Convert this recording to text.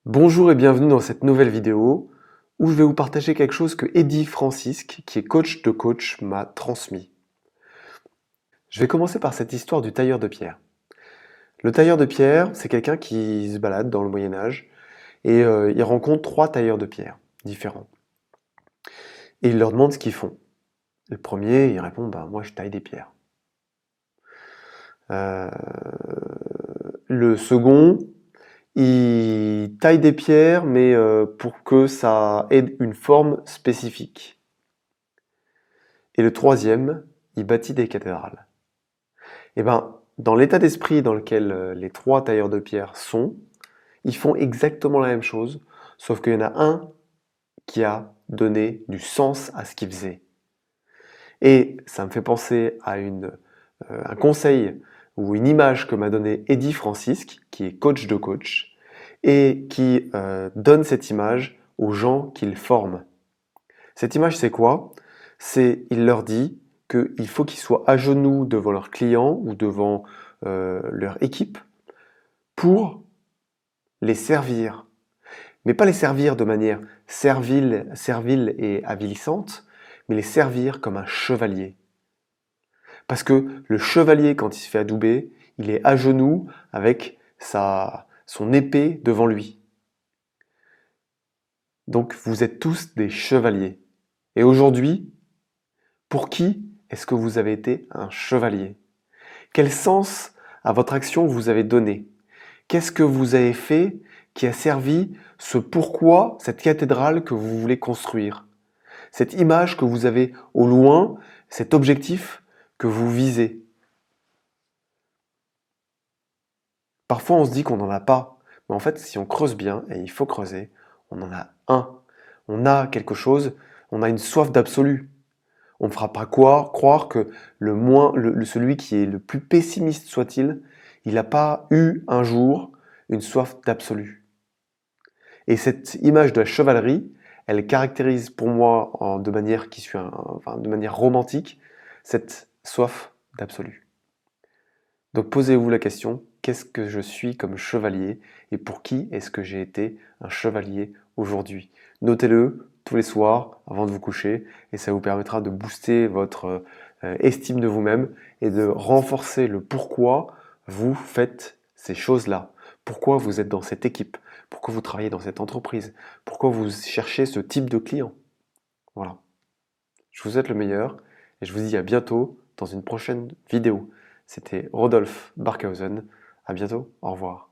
Bonjour et bienvenue dans cette nouvelle vidéo où je vais vous partager quelque chose que Eddy Francisque, qui est coach de coach, m'a transmis. Je vais commencer par cette histoire du tailleur de pierre. Le tailleur de pierre, c'est quelqu'un qui se balade dans le Moyen-Âge et il rencontre trois tailleurs de pierre différents. Et il leur demande ce qu'ils font. Le premier, il répond moi je taille des pierres. Euh, le second, il taille des pierres, mais pour que ça ait une forme spécifique. Et le troisième, il bâtit des cathédrales. Et dans l'état d'esprit dans lequel les trois tailleurs de pierre sont, ils font exactement la même chose, sauf qu'il y en a un qui a donné du sens à ce qu'il faisait. Et ça me fait penser à un conseil ou une image que m'a donné Eddy Francisque, qui est coach de coach, et qui donne cette image aux gens qu'il forme. Cette image, c'est quoi? Il leur dit qu'il faut qu'ils soient à genoux devant leurs clients ou devant leur équipe pour les servir. Mais pas les servir de manière servile et avilissante, mais les servir comme un chevalier. Parce que le chevalier, quand il se fait adouber, il est à genoux avec son épée devant lui. Donc vous êtes tous des chevaliers. Et aujourd'hui, pour qui est-ce que vous avez été un chevalier? Quel sens à votre action vous avez donné? Qu'est-ce que vous avez fait qui a servi ce pourquoi, cette cathédrale que vous voulez construire? Cette image que vous avez au loin, cet objectif que vous visez. Parfois on se dit qu'on n'en a pas, mais en fait si on creuse bien, et il faut creuser, on en a un. On a quelque chose, on a une soif d'absolu. On ne fera pas croire que celui qui est le plus pessimiste soit-il, il n'a pas eu un jour une soif d'absolu. Et cette image de la chevalerie, elle caractérise pour moi de manière romantique cette soif d'absolu. Donc posez-vous la question, qu'est-ce que je suis comme chevalier et pour qui est-ce que j'ai été un chevalier aujourd'hui? Notez-le tous les soirs avant de vous coucher et ça vous permettra de booster votre estime de vous-même et de renforcer le pourquoi vous faites ces choses-là. Pourquoi vous êtes dans cette équipe? Pourquoi vous travaillez dans cette entreprise? Pourquoi vous cherchez ce type de client? Voilà. Je vous souhaite le meilleur et je vous dis à bientôt dans une prochaine vidéo. C'était Rodolphe Barkhausen. À bientôt. Au revoir.